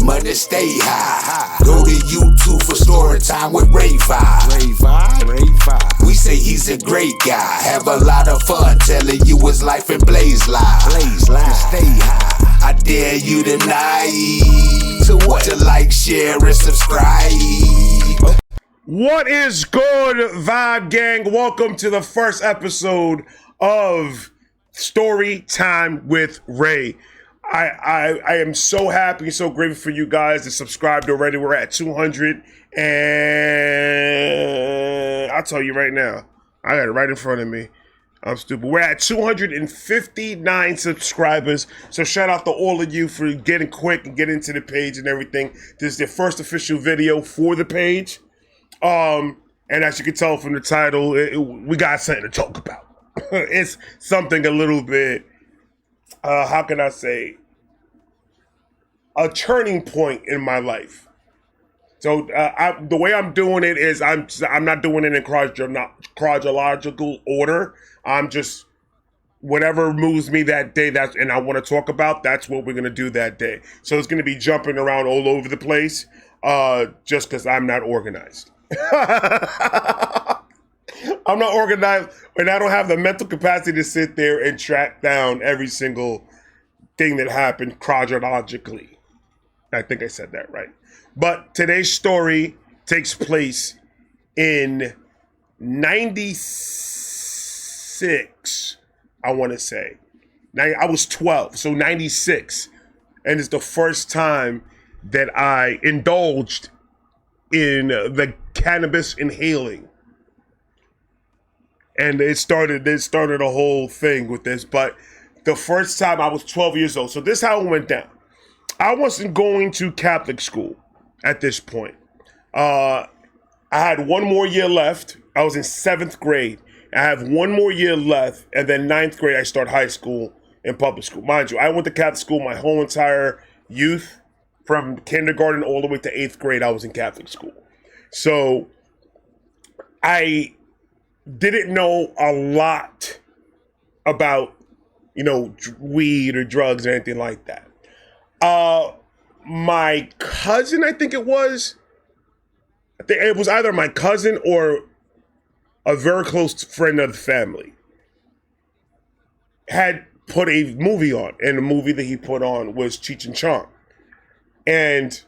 money stay high. Go to YouTube for story time with Ray Five. We say he's a great guy. Have a lot of fun telling you his life and blaze live. Stay high. I dare you tonight to what? To like, share, and subscribe. What is good, Vibe Gang? Welcome to the first episode of Story Time with Ray. I am so happy, so grateful for you guys that subscribed already. We're at 200, and I'll tell you right now, I got it right in front of me. I'm stupid. We're at 259 subscribers. So shout out to all of you for getting quick and getting to the page and everything. This is the first official video for the page. And as you can tell from the title, we got something to talk about. It's something a little bit, how can I say, a turning point in my life. So the way I'm doing it is I'm not doing it in chronological order. I'm just, whatever moves me that day, and I want to talk about, that's what we're going to do that day. So it's going to be jumping around all over the place, just because I'm not organized. I'm not organized, and I don't have the mental capacity to sit there and track down every single thing that happened chronologically. I think I said that right. But today's story takes place in 96, I want to say. I was 12, so 96. And it's the first time that I indulged in the cannabis inhaling. And it started a whole thing with this. But the first time I was 12 years old. So this is how it went down. I wasn't going to Catholic school at this point. I had one more year left. I was in 7th grade. I have one more year left, and then 9th grade I start high school and public school. Mind you, I went to Catholic school my whole entire youth. From kindergarten all the way to 8th grade, I was in Catholic school. So I didn't know a lot about, weed or drugs or anything like that. My cousin, I think it was either my cousin or a very close friend of the family, had put a movie on, and the movie that he put on was Cheech and Chong. And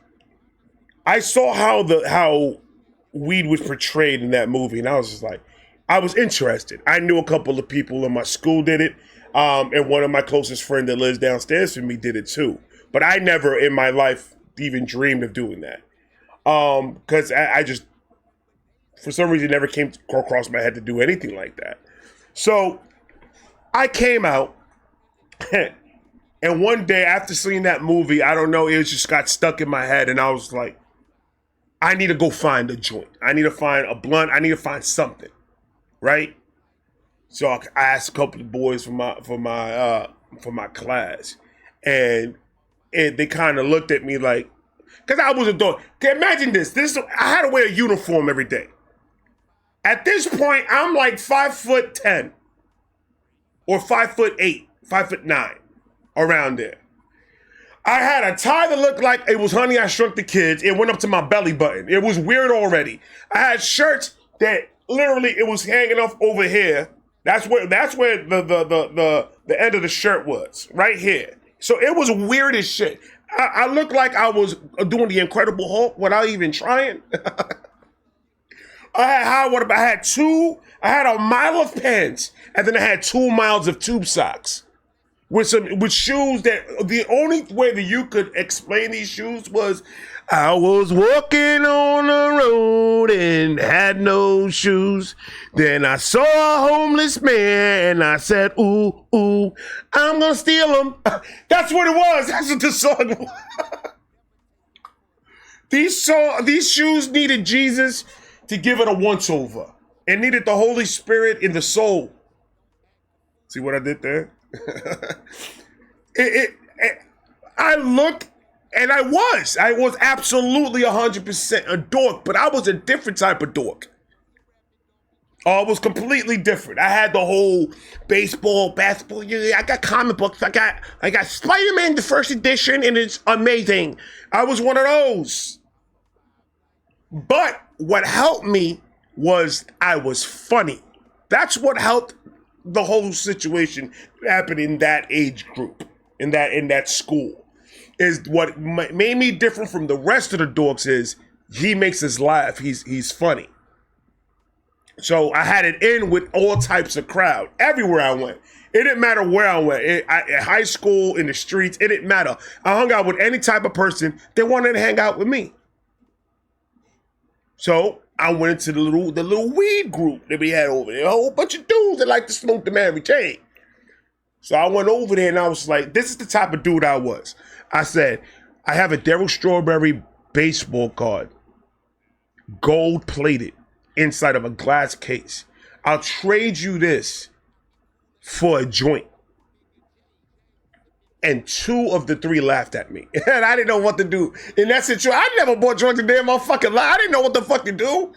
I saw how weed was portrayed in that movie, and I was just like, I was interested. I knew a couple of people in my school did it, and one of my closest friends that lives downstairs from me did it too. But I never in my life even dreamed of doing that, because I just, for some reason, never came across my head to do anything like that. So I came out, and one day after seeing that movie, I don't know, it just got stuck in my head, and I was like, I need to go find a joint. I need to find a blunt. I need to find something, right? So I asked a couple of boys from my class, and they kind of looked at me like, because I was a dog. Okay, imagine this. I had to wear a uniform every day. At this point, I'm like 5'10" or 5'8", 5'9", around there. I had a tie that looked like it was Honey, I Shrunk the Kids. It went up to my belly button. It was weird already. I had shirts that literally it was hanging off over here. That's where the end of the shirt was, right here. So it was weird as shit. I looked like I was doing the Incredible Hulk without even trying. I had a mile of pants, and then I had 2 miles of tube socks with shoes that the only way that you could explain these shoes was I was walking on the road and had no shoes. Then I saw a homeless man and I said, ooh, ooh, I'm gonna steal him. That's what it was. That's what the song was. These shoes needed Jesus to give it a once-over. It needed the Holy Spirit in the soul. See what I did there? I looked, and I was absolutely 100% a dork, but I was a different type of dork. Oh, it was completely different. I had the whole baseball, basketball. Yeah, I got comic books. I got Spider-Man, the first edition, and it's amazing. I was one of those. But what helped me was I was funny. That's what helped the whole situation happen in that age group, in that school. Is what made me different from the rest of the dorks is he makes us laugh. He's funny. So I had it in with all types of crowd. Everywhere I went. It didn't matter where I went. At high school, in the streets, it didn't matter. I hung out with any type of person that wanted to hang out with me. So I went into the little weed group that we had over there. A whole bunch of dudes that like to smoke the Mary Jane. So I went over there and I was like, this is the type of dude I was. I said, I have a Daryl Strawberry baseball card. Gold plated. Inside of a glass case. I'll trade you this for a joint. And 2 of the 3 laughed at me. And I didn't know what to do. In that situation, I never bought drugs a day in my fucking life. I didn't know what the fuck to do.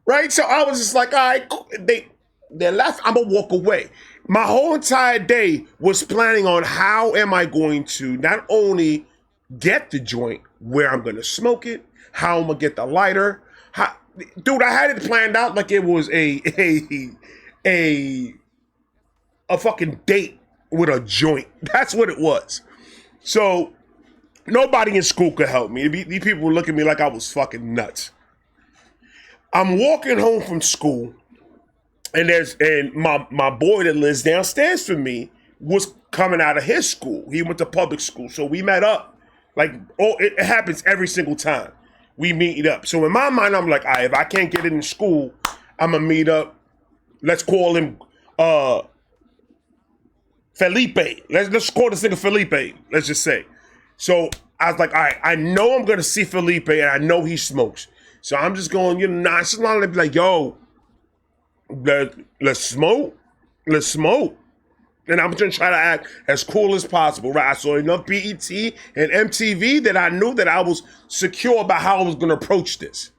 Right? So I was just like, all right, they laughed. I'm going to walk away. My whole entire day was planning on how am I going to not only get the joint, where I'm going to smoke it, how I'm going to get the lighter, dude, I had it planned out like it was a fucking date with a joint. That's what it was. So nobody in school could help me. These people were looking at me like I was fucking nuts. I'm walking home from school, and my boy that lives downstairs from me was coming out of his school. He went to public school, so we met up. Like, it happens every single time. We meet up. So in my mind, I'm like, all right, if I can't get it in school, I'm going to meet up. Let's call him Felipe. Let's call this nigga Felipe, let's just say. So I was like, all right, I know I'm going to see Felipe, and I know he smokes. So I'm just going, nonchalantly be like, yo, let's smoke. Let's smoke. And I'm just trying to act as cool as possible, right? I saw enough BET and MTV that I knew that I was secure about how I was going to approach this.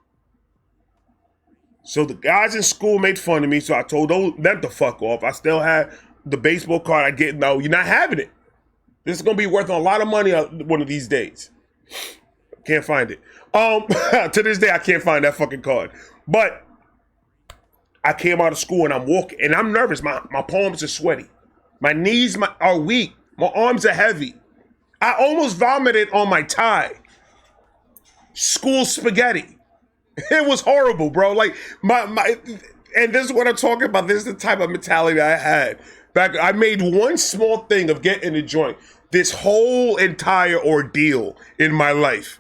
So the guys in school made fun of me, so I told them to fuck off. I still had the baseball card. I get, no, you're not having it. This is going to be worth a lot of money one of these days. Can't find it. To this day, I can't find that fucking card. But I came out of school and I'm walking, and I'm nervous. My palms are sweaty. My knees are weak. My arms are heavy. I almost vomited on my tie. School spaghetti. It was horrible, bro. Like and this is what I'm talking about. This is the type of mentality I had. I made one small thing of getting a joint. This whole entire ordeal in my life.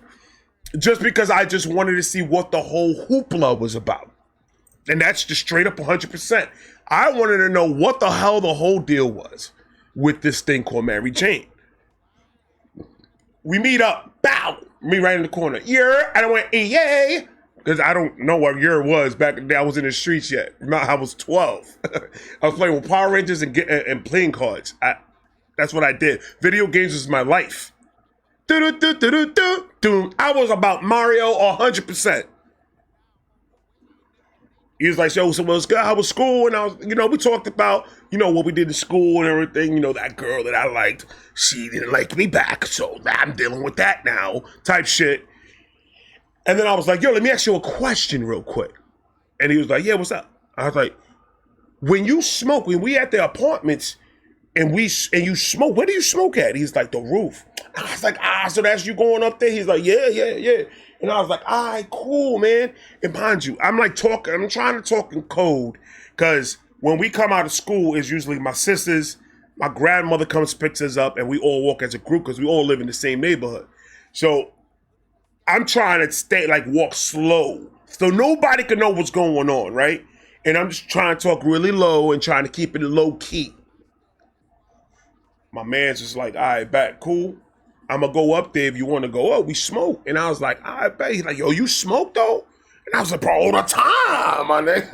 Just because I just wanted to see what the whole hoopla was about. And that's just straight up 100%. I wanted to know what the hell the whole deal was with this thing called Mary Jane. We meet up, bow, me right in the corner. Yeah, I went, yay, because I don't know what year it was back then. I was in the streets yet. I was 12. I was playing with Power Rangers and playing cards. That's what I did. Video games was my life. I was about Mario 100%. He was like, yo, so what's good? How was school? And I was, we talked about, what we did in school and everything. That girl that I liked, she didn't like me back. So I'm dealing with that now, type shit. And then I was like, yo, let me ask you a question real quick. And he was like, yeah, what's up? I was like, when you smoke, when we at the apartments and you smoke, where do you smoke at? He's like, the roof. I was like, so that's you going up there? He's like, yeah. And I was like, all right, cool, man. And mind you, I'm trying to talk in code, because when we come out of school, it's usually my sisters, my grandmother comes, picks us up, and we all walk as a group because we all live in the same neighborhood. So I'm trying to walk slow, so nobody can know what's going on, right? And I'm just trying to talk really low and trying to keep it low key. My man's just like, all right, back, cool. I'm going to go up there if you want to go up. We smoke. And I was like, I bet. He's like, yo, you smoke though? And I was like, bro, all the time, my nigga.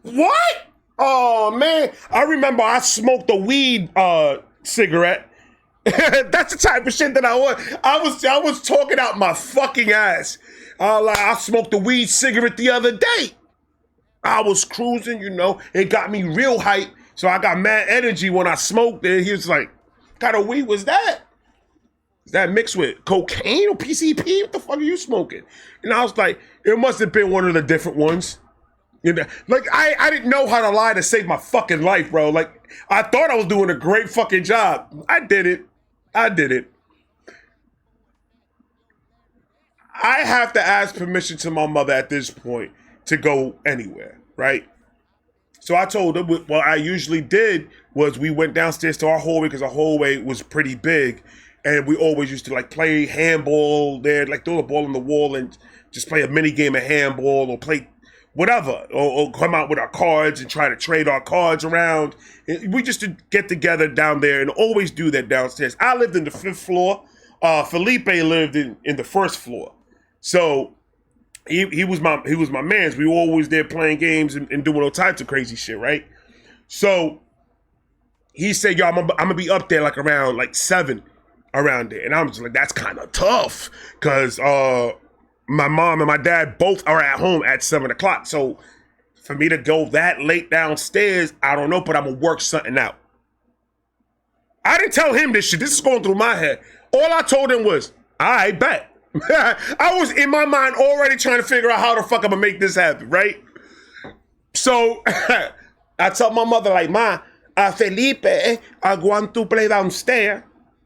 What? Oh, man. I remember I smoked a weed cigarette. That's the type of shit that I was. I was talking out my fucking ass. I smoked a weed cigarette the other day. I was cruising, it got me real hype. So I got mad energy when I smoked it. He was like, what kind of weed was that? Is that mixed with cocaine or PCP? What the fuck are you smoking? And I was like, it must have been one of the different ones. Like, I didn't know how to lie to save my fucking life, bro. Like, I thought I was doing a great fucking job. I did it. I have to ask permission to my mother at this point to go anywhere, right? So I told her what I usually did was we went downstairs to our hallway because our hallway was pretty big. And we always used to like play handball there, like throw the ball on the wall and just play a mini game of handball or play whatever, or come out with our cards and try to trade our cards around. We just to get together down there and always do that downstairs. I lived in the 5th floor. Felipe lived in the 1st floor. So he was my man's. We were always there playing games and doing all types of crazy shit, right? So he said, yo, I'm gonna be up there like around like 7 around there. And I'm just like, that's kind of tough because my mom and my dad both are at home at 7 o'clock. So for me to go that late downstairs, I don't know, but I'm gonna work something out. I didn't tell him this shit. This is going through my head. All I told him was, I bet. I was in my mind already trying to figure out how the fuck I'm gonna make this happen, right? So I told my mother, like, Ma, Felipe, I want to play downstairs.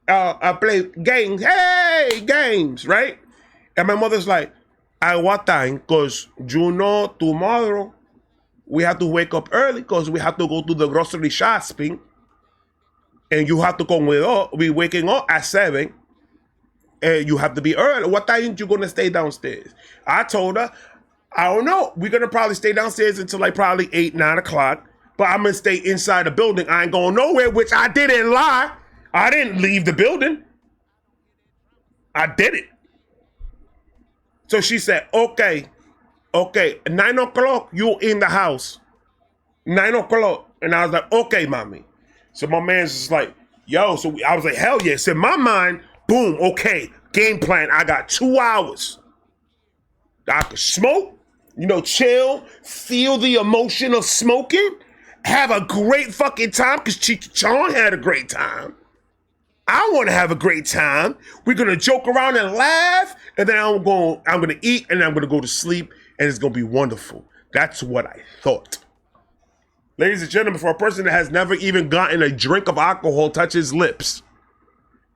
I play games. Hey, games, right? And my mother's like, at what time? Because tomorrow we have to wake up early because we have to go to the grocery shopping. And you have to come with us. We waking up at 7. And you have to be early. What time you going to stay downstairs? I told her, I don't know. We're going to probably stay downstairs until like probably 8, 9 o'clock. But I'm going to stay inside the building. I ain't going nowhere, which I didn't lie. I didn't leave the building. I did it. So she said, okay, 9 o'clock, you in the house. 9 o'clock. And I was like, okay, mommy. So my man's just like, yo, so I was like, hell yeah. So in my mind, boom, okay, game plan. I got 2 hours. I could smoke, chill, feel the emotion of smoking, have a great fucking time, because Cheech Chong had a great time. I want to have a great time. We're going to joke around and laugh, and then I'm going to eat, and I'm going to go to sleep, and it's going to be wonderful. That's what I thought. Ladies and gentlemen, for a person that has never even gotten a drink of alcohol touch his lips,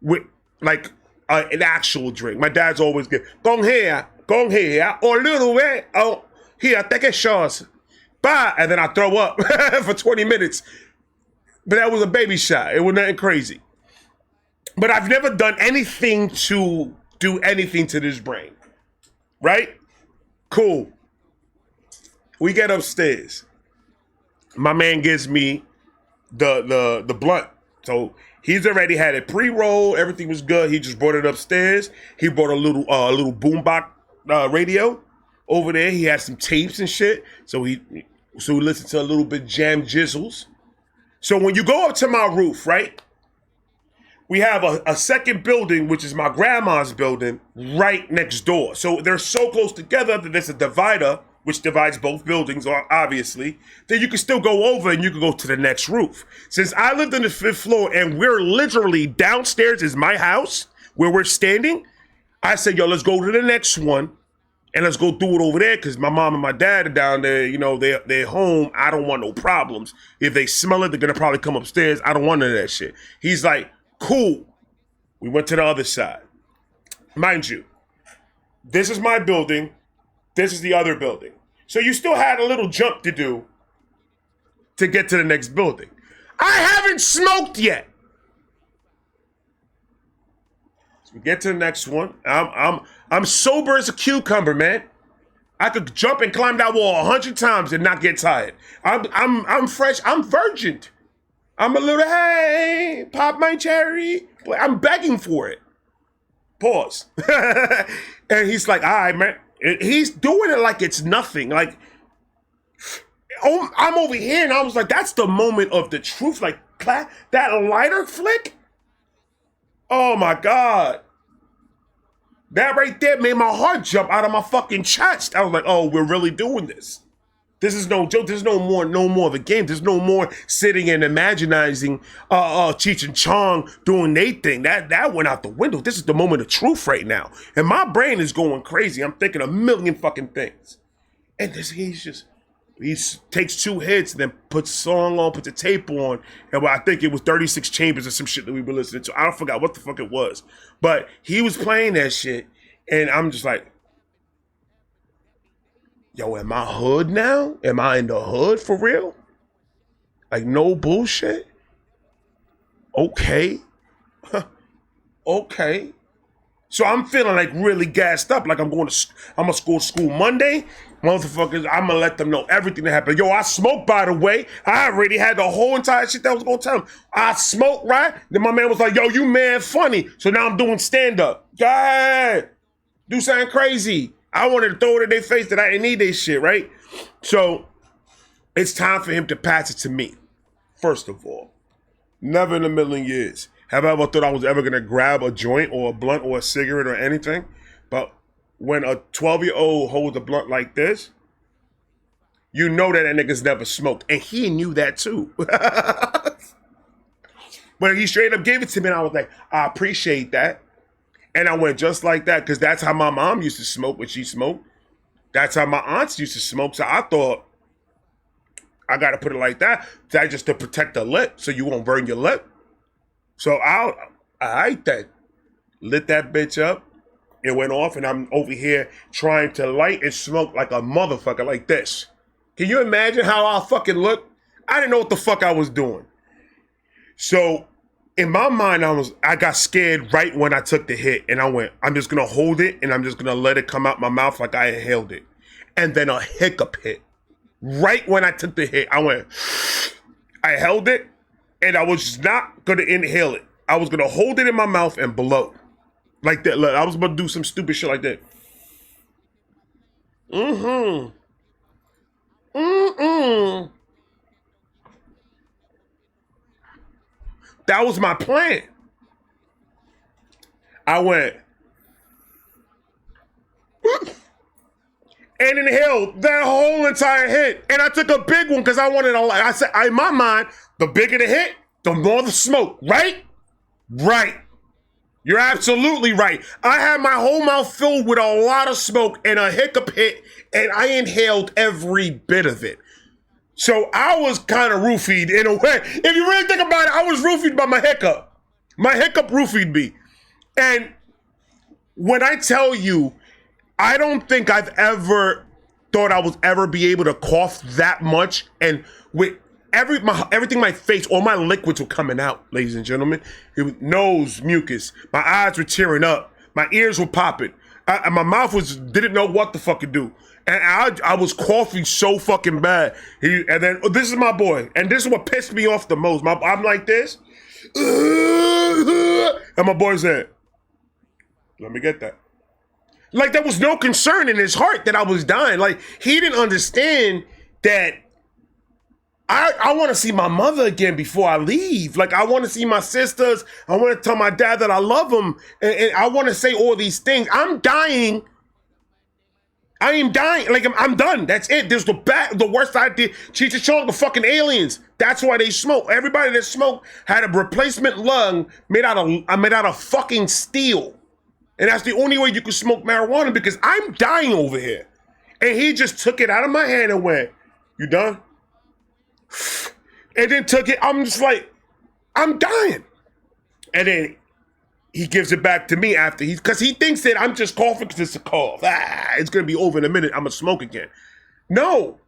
with like an actual drink. My dad's always good. Go here, or a little bit. Oh, here, take a shot. Bye. And then I throw up for 20 minutes. But that was a baby shot. It was nothing crazy. But I've never done anything to do anything to this brain. Right? Cool. We get upstairs. My man gives me the blunt. So he's already had it pre-rolled. Everything was good. He just brought it upstairs. He brought a little boombox radio over there. He had some tapes and shit. So we listened to a little bit jam jizzles. So when you go up to my roof, right? We have a second building, which is my grandma's building, right next door. So they're so close together that there's a divider, which divides both buildings, obviously, then you can still go over and you can go to the next roof. Since I lived on the 5th floor and we're literally downstairs is my house where we're standing, I said, yo, let's go to the next one and let's go do it over there because my mom and my dad are down there, they're home. I don't want no problems. If they smell it, they're going to probably come upstairs. I don't want none of that shit. He's like, cool. We went to the other side. Mind you, this is my building. This is the other building. So you still had a little jump to do to get to the next building. I haven't smoked yet. So we get to the next one. I'm sober as a cucumber, man. I could jump and climb that wall 100 times and not get tired. I'm fresh. I'm virgin. I'm a little, hey, pop my cherry. I'm begging for it. Pause. And he's like, all right, man. He's doing it like it's nothing. Like, I'm over here, and I was like, that's the moment of the truth. Like, that lighter flick? Oh, my God. That right there made my heart jump out of my fucking chest. I was like, oh, we're really doing this. This is no joke. There's no more of a game. There's no more sitting and imaginizing Cheech and Chong doing their thing. That went out the window. This is the moment of truth right now. And my brain is going crazy. I'm thinking a million fucking things. And he takes 2 hits and then puts a song on, puts a tape on. And I think it was 36 Chambers or some shit that we were listening to. I forgot what the fuck it was. But he was playing that shit. And I'm just like, yo, am I hood now? Am I in the hood for real? Like, no bullshit? Okay. Okay. So I'm feeling like really gassed up. Like I'm gonna go to school Monday. Motherfuckers, I'm gonna let them know everything that happened. Yo, I smoked, by the way. I already had the whole entire shit that I was gonna tell him. I smoked, right? Then my man was like, yo, you mad funny. So now I'm doing stand-up. Go ahead. Do something crazy. I wanted to throw it in their face that I didn't need their shit, right? So it's time for him to pass it to me. First of all, never in a million years have I ever thought I was ever gonna grab a joint or a blunt or a cigarette or anything. But when a 12-year-old holds a blunt like this, you know that nigga's never smoked. And he knew that too. But he straight up gave it to me and I was like, I appreciate that. And I went just like that because that's how my mom used to smoke when she smoked. That's how my aunts used to smoke. So I thought, I got to put it like that. That just to protect the lip so you won't burn your lip. So I ate that. Lit that bitch up. It went off and I'm over here trying to light and smoke like a motherfucker like this. Can you imagine how I fucking look? I didn't know what the fuck I was doing. So in my mind, I got scared right when I took the hit and I went, I'm just gonna hold it and I'm just gonna let it come out my mouth like I inhaled it. And then a hiccup hit. Right when I took the hit, I held it and I was not gonna inhale it. I was gonna hold it in my mouth and blow. Like that. Look, I was about to do some stupid shit like that. That was my plan. I went and inhaled that whole entire hit. And I took a big one because I wanted I said, in my mind, the bigger the hit, the more the smoke, right? Right. You're absolutely right. I had my whole mouth filled with a lot of smoke and a hiccup hit, and I inhaled every bit of it. So I was kind of roofied in a way. If you really think about it, I was roofied by my hiccup. My hiccup roofied me. And when I tell you, I don't think I've ever thought I would ever be able to cough that much. And with everything, my face, all my liquids were coming out, ladies and gentlemen. It was nose, mucus. My eyes were tearing up. My ears were popping. My mouth didn't know what the fuck to do. And I was coughing so fucking bad. And then this is my boy. And this is what pissed me off the most. I'm like this. And my boy said, let me get that. Like there was no concern in his heart that I was dying. Like he didn't understand that I want to see my mother again before I leave. Like I want to see my sisters. I want to tell my dad that I love him. And I want to say all these things. I'm dying. I am dying. Like I'm done. That's it. There's the worst idea. Cheech and Chong, the fucking aliens. That's why they smoke. Everybody that smoked had a replacement lung made out of fucking steel. And that's the only way you can smoke marijuana because I'm dying over here. And he just took it out of my hand and went, you done? And then took it. I'm just like, I'm dying. And then he gives it back to me after because he thinks that I'm just coughing because it's a cough. It's going to be over in a minute. I'm going to smoke again. No.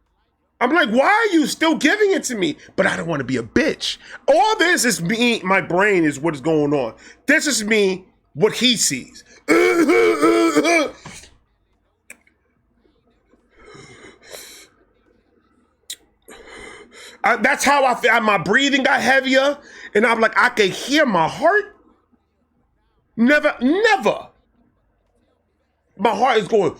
I'm like, why are you still giving it to me? But I don't want to be a bitch. All this is me. My brain is what is going on. This is me, what he sees. That's how I feel. My breathing got heavier. And I'm like, I can hear my heart. Never. My heart is going.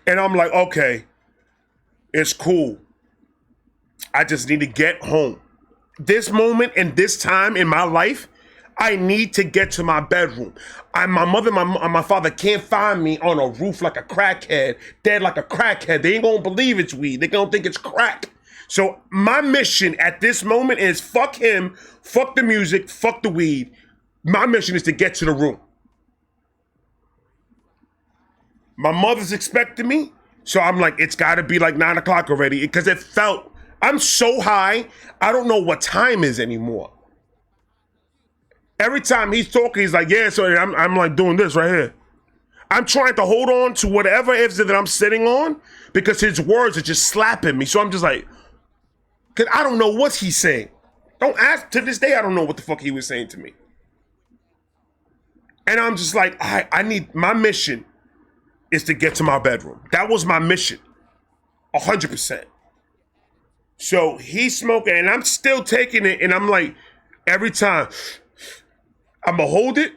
And I'm like, okay, it's cool. I just need to get home. This moment and this time in my life, I need to get to my bedroom. My mother and my father can't find me on a roof like a crackhead, dead like a crackhead. They ain't gonna believe it's weed. They gonna think it's crack. So my mission at this moment is fuck him, fuck the music, fuck the weed. My mission is to get to the room. My mother's expecting me, so I'm like, it's gotta be like 9 o'clock already, because it felt, I'm so high, I don't know what time is anymore. Every time he's talking, he's like, yeah, so I'm like doing this right here. I'm trying to hold on to whatever it is that I'm sitting on, because his words are just slapping me. So I'm just like, because I don't know what he's saying. Don't ask, to this day, I don't know what the fuck he was saying to me. And I'm just like, I need, my mission is to get to my bedroom. That was my mission, 100%. So he's smoking and I'm still taking it, and I'm like, every time, I'm gonna hold it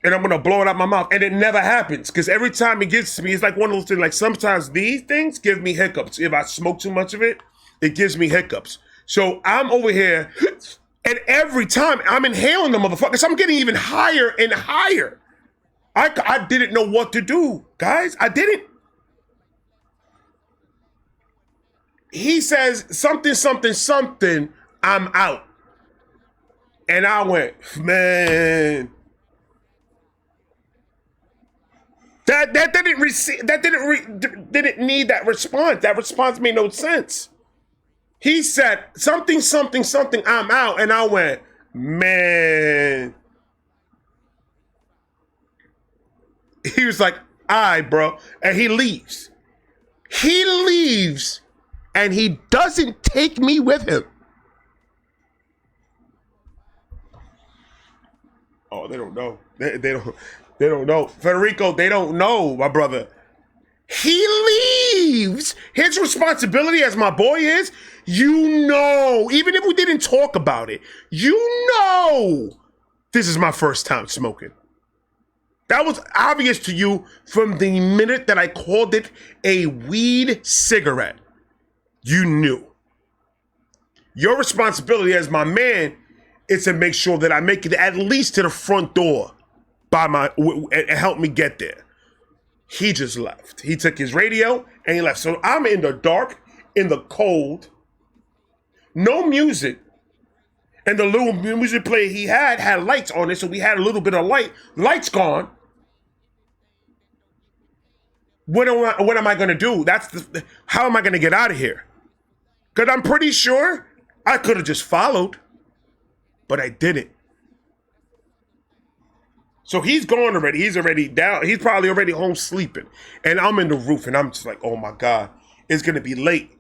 and I'm gonna blow it out my mouth. And it never happens, because every time it gets to me, it's like one of those things, like sometimes these things give me hiccups. If I smoke too much of it, it gives me hiccups. So I'm over here, and every time I'm inhaling the motherfucker, so I'm getting even higher and higher. I didn't know what to do, guys. I didn't. He says something, something, something, I'm out. And I went, man. That didn't receive, that didn't need that response. That response made no sense. He said something, something, something, I'm out. And I went, man. He was like, all right, bro. And he leaves. He leaves and he doesn't take me with him. Oh, they don't know. They don't know. Federico, they don't know, my brother. He leaves. His responsibility as my boy is, you know, even if we didn't talk about it, you know, this is my first time smoking. That was obvious to you from the minute that I called it a weed cigarette. You knew. Your responsibility as my man is to make sure that I make it at least to the front door and help me get there. He just left. He took his radio and he left. So I'm in the dark, in the cold, no music. And the little music player he had lights on it, so we had a little bit of light. Lights gone. What am I gonna do? How am I gonna get out of here? Because I'm pretty sure I could have just followed, but I didn't. So he's gone already. He's already down. He's probably already home sleeping. And I'm in the roof and I'm just like, oh my God, it's gonna be late.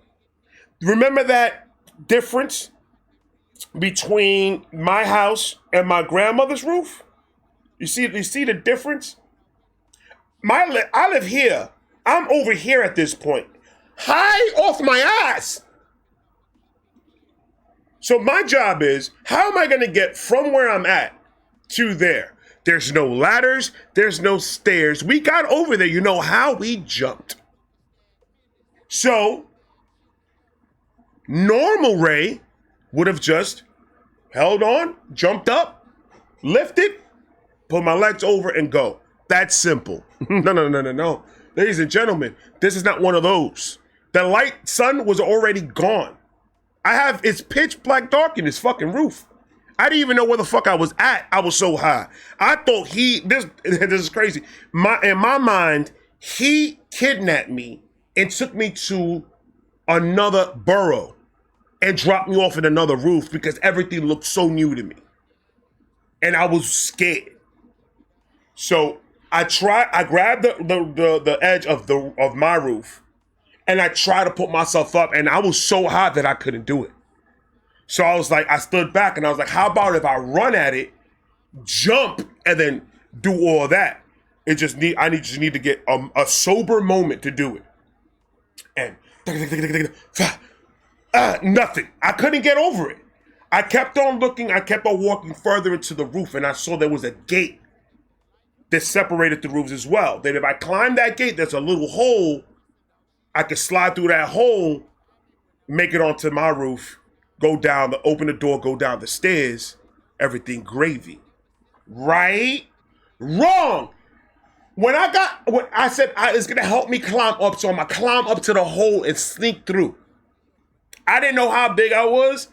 Remember that difference between my house and my grandmother's roof? You see the difference? I live here. I'm over here at this point. High off my ass. So my job is, how am I going to get from where I'm at to there? There's no ladders. There's no stairs. We got over there. You know how? We jumped. So normal Ray would have just held on, jumped up, lifted, put my legs over and go. That's simple. No. Ladies and gentlemen, this is not one of those. The sun was already gone. It's pitch black dark in this fucking roof. I didn't even know where the fuck I was at. I was so high. I thought this is crazy. In my mind, he kidnapped me and took me to another borough and dropped me off in another roof because everything looked so new to me. And I was scared. So I grabbed the edge of my roof and I tried to put myself up, and I was so high that I couldn't do it. So I was like, I stood back and I was like, how about if I run at it, jump, and then do all that? I just need to get a sober moment to do it. And nothing. I couldn't get over it. I kept on looking. I kept on walking further into the roof, and I saw there was a gate that separated the roofs as well. That if I climb that gate, there's a little hole. I could slide through that hole, make it onto my roof, go down, open the door, go down the stairs, everything gravy. Right? Wrong. When I said it's gonna help me climb up, so I'm gonna climb up to the hole and sneak through. I didn't know how big I was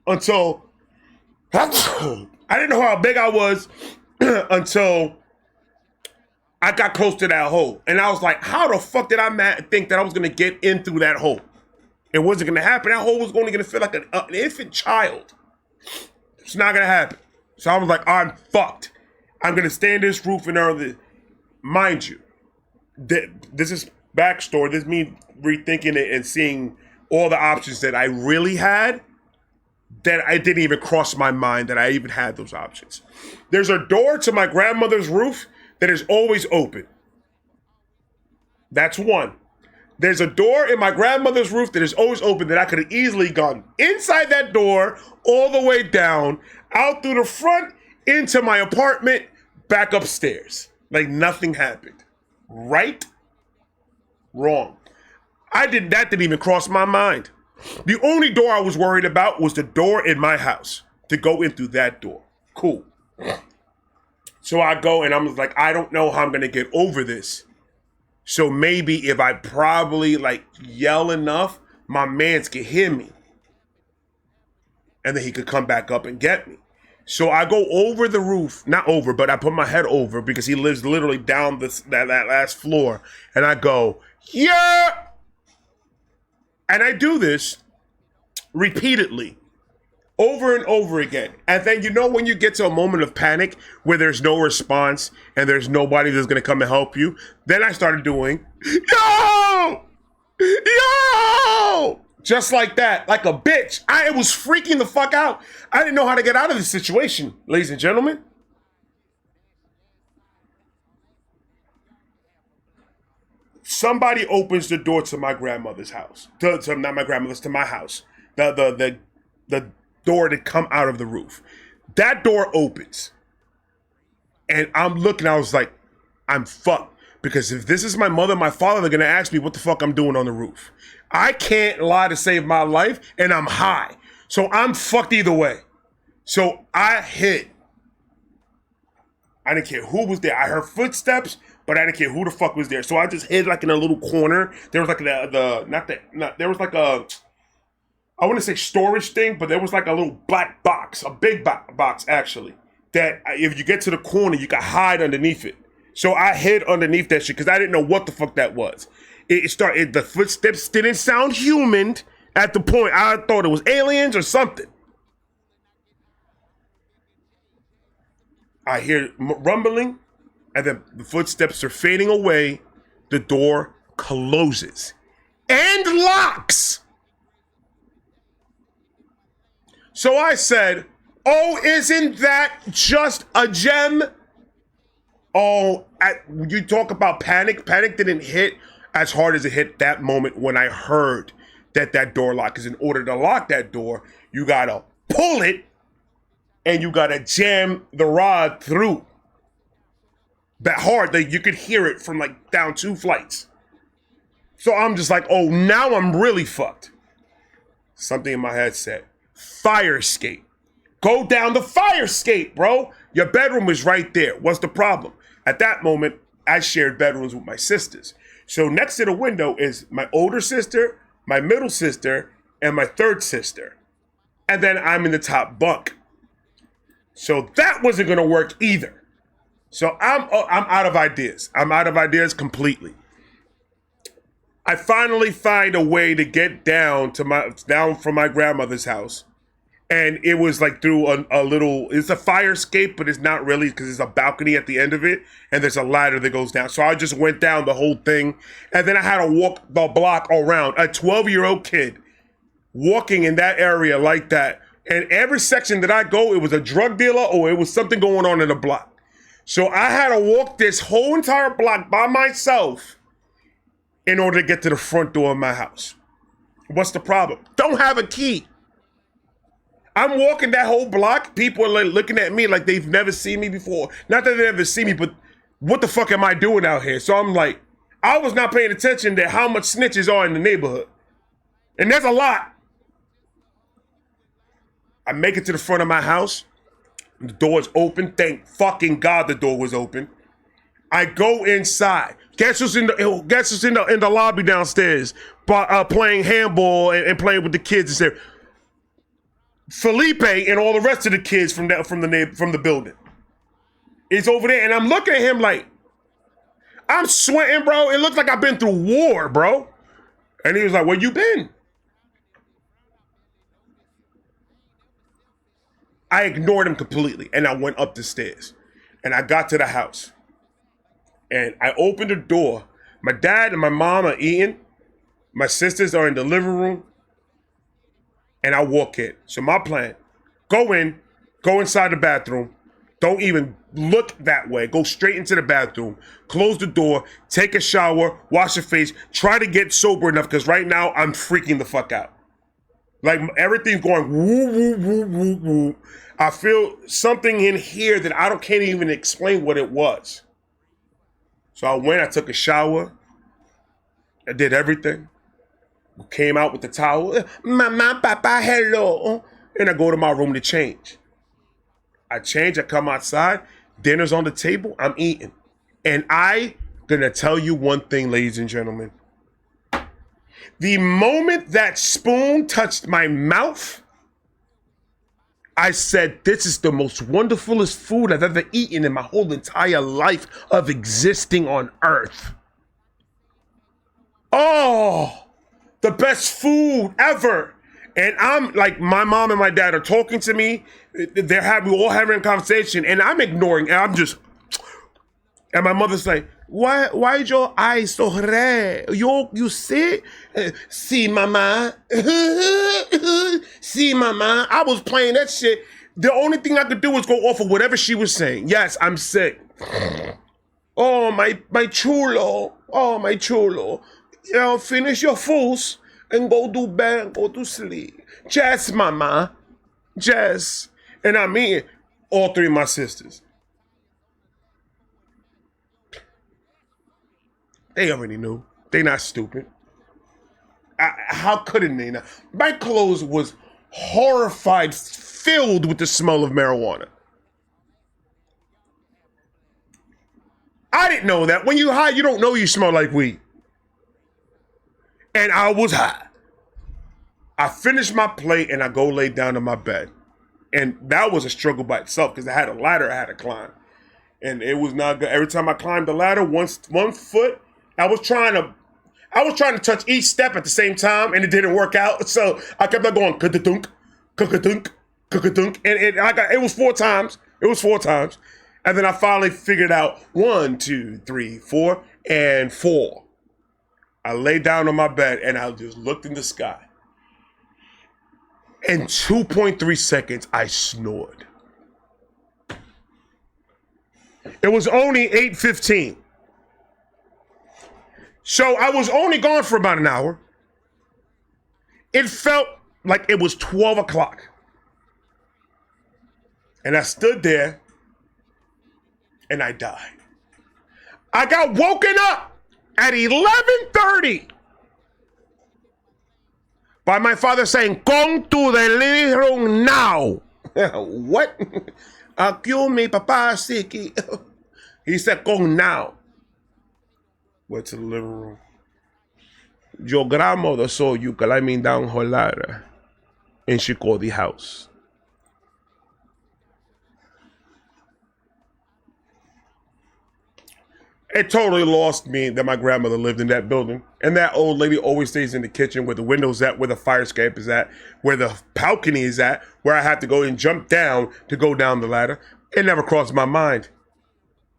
until until I got close to that hole. And I was like, how the fuck did I think that I was gonna get in through that hole? It wasn't gonna happen. That hole was only gonna feel like an infant child. It's not gonna happen. So I was like, I'm fucked. I'm gonna stay in this roof and earn. Mind you, this is backstory. This is me rethinking it and seeing all the options that I really had that I didn't even cross my mind that I even had those options. There's a door to my grandmother's roof that is always open. That's one. There's a door in my grandmother's roof that is always open that I could have easily gone inside that door, all the way down, out through the front, into my apartment, back upstairs. Like nothing happened. Right? Wrong. That didn't even cross my mind. The only door I was worried about was the door in my house, to go in through that door. Cool. So I go and I'm like, I don't know how I'm gonna get over this. So maybe if I probably like yell enough, my mans can hear me. And then he could come back up and get me. So I go over the roof, not over, but I put my head over because he lives literally down that last floor. And I go, yeah! And I do this repeatedly, over and over again. And then when you get to a moment of panic where there's no response and there's nobody that's gonna come and help you, then I started doing, yo! Yo! Just like that, like a bitch. I was freaking the fuck out. I didn't know how to get out of this situation, ladies and gentlemen. Somebody opens the door to my grandmother's house. Not my grandmother's, to my house. The door to come out of the roof. That door opens. And I'm looking, I was like, I'm fucked. Because if this is my mother and my father, they're gonna ask me what the fuck I'm doing on the roof. I can't lie to save my life, and I'm high. So I'm fucked either way. So I hid. I didn't care who was there. I heard footsteps, but I didn't care who the fuck was there. So I just hid like in a little corner. There was like there was like a, I wouldn't say storage thing, but there was like a little black box, a big box actually, that if you get to the corner, you can hide underneath it. So I hid underneath that shit because I didn't know what the fuck that was. The footsteps didn't sound human at the point. I thought it was aliens or something. I hear rumbling, and then the footsteps are fading away. The door closes and locks. So I said, oh, isn't that just a gem? Oh, you talk about panic. Panic didn't hit as hard as it hit that moment when I heard that door lock. Because in order to lock that door, you gotta pull it and you gotta jam the rod through. That hard that you could hear it from like down 2 flights. So I'm just like, oh, now I'm really fucked. Something in my head said, fire escape. Go down the fire escape, bro. Your bedroom is right there. What's the problem? At that moment, I shared bedrooms with my sisters. So next to the window is my older sister, my middle sister, and my third sister. And then I'm in the top bunk. So that wasn't gonna work either. So I'm out of ideas. I'm out of ideas completely. I finally find a way to get down from my grandmother's house. And it was like through a little, it's a fire escape, but it's not really because there's a balcony at the end of it and there's a ladder that goes down. So I just went down the whole thing. And then I had to walk the block around. A 12-year-old kid walking in that area like that. And every section that I go, it was a drug dealer or it was something going on in the block. So I had to walk this whole entire block by myself in order to get to the front door of my house. What's the problem? Don't have a key. I'm walking that whole block. People are like looking at me like they've never seen me before. Not that they've never seen me, but what the fuck am I doing out here? So I'm like, I was not paying attention to how much snitches are in the neighborhood. And there's a lot. I make it to the front of my house. The door's open. Thank fucking God the door was open. I go inside. Guess who's in the lobby downstairs, playing handball and playing with the kids and said, Felipe and all the rest of the kids from the building. It's over there, and I'm looking at him like, I'm sweating, bro. It looks like I've been through war, bro. And he was like, where you been? I ignored him completely, and I went up the stairs. And I got to the house. And I opened the door. My dad and my mom are eating. My sisters are in the living room. And I walk in. So my plan, go inside the bathroom. Don't even look that way. Go straight into the bathroom. Close the door. Take a shower. Wash your face. Try to get sober enough because right now I'm freaking the fuck out. Like everything's going woo, woo, woo, woo, woo. I feel something in here that can't even explain what it was. So I took a shower. I did everything. Came out with the towel. Mama, papa, hello. And I go to my room to change. I change, I come outside. Dinner's on the table, I'm eating. And I gonna tell you one thing, ladies and gentlemen. The moment that spoon touched my mouth, I said, this is the most wonderfulest food I've ever eaten in my whole entire life of existing on earth. Oh, the best food ever. And I'm like, my mom and my dad are talking to me. We're all having a conversation, and I'm ignoring, and I'm just, and my mother's like, why is your eyes so red? You see? See, mama. See, mama. I was playing that shit. The only thing I could do was go off of whatever she was saying. Yes, I'm sick. Oh, my chulo. Oh, my chulo. Finish your fools and go to bed and go to sleep. Jess, mama. Jess. And I mean all three of my sisters. They already knew. They not stupid. How couldn't they not? My clothes was horrified, filled with the smell of marijuana. I didn't know that. When you high, you don't know you smell like weed. And I was high. I finished my plate and I go lay down in my bed. And that was a struggle by itself because I had a ladder I had to climb. And it was not good. Every time I climbed the ladder, one foot, I was trying to touch each step at the same time, and it didn't work out. So I kept on going, cook-a-dunk, cook-a-dunk, cook-a-dunk. And it was 4 times. It was 4 times. And then I finally figured out 1, 2, 3, 4, and 4. I lay down on my bed, and I just looked in the sky. In 2.3 seconds, I snored. It was only 8:15. So I was only gone for about an hour. It felt like it was 12 o'clock. And I stood there and I died. I got woken up at 11:30 by my father saying, come to the living room now. What? Kill me, papa, sicky. He said, come now. Went to the living room. Your grandmother saw you climbing down her ladder, and she called the house. It totally lost me that my grandmother lived in that building. And that old lady always stays in the kitchen where the window's at, where the fire escape is at, where the balcony is at, where I have to go and jump down to go down the ladder. It never crossed my mind.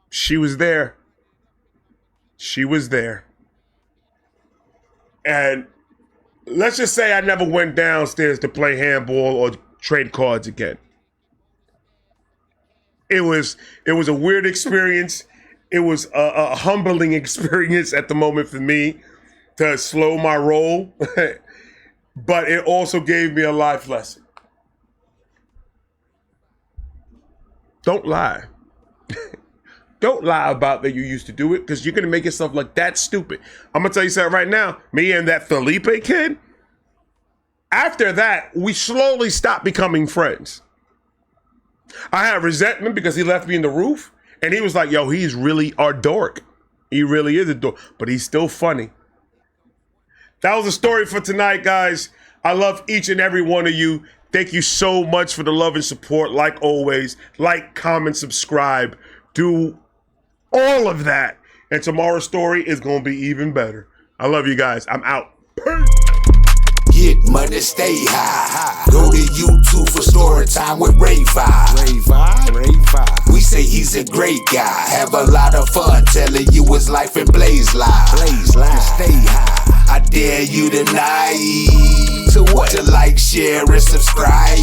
She was there. She was there. And let's just say I never went downstairs to play handball or trade cards again. It was a weird experience. It was a humbling experience at the moment for me to slow my roll, but it also gave me a life lesson. Don't lie. Don't lie about that you used to do it because you're going to make yourself look that stupid. I'm going to tell you something right now. Me and that Felipe kid, after that, we slowly stopped becoming friends. I had resentment because he left me in the roof, and he was like, yo, he's really our dork. He really is a dork, but he's still funny. That was the story for tonight, guys. I love each and every one of you. Thank you so much for the love and support. Like always, like, comment, subscribe. Do all of that. And tomorrow's story is going to be even better. I love you guys. I'm out. Peace. Get money, stay high. Go to YouTube for story time with Ray Vi. We say he's a great guy. Have a lot of fun telling you his life and blaze live. Stay high. I dare you tonight to what? To like, share, and subscribe.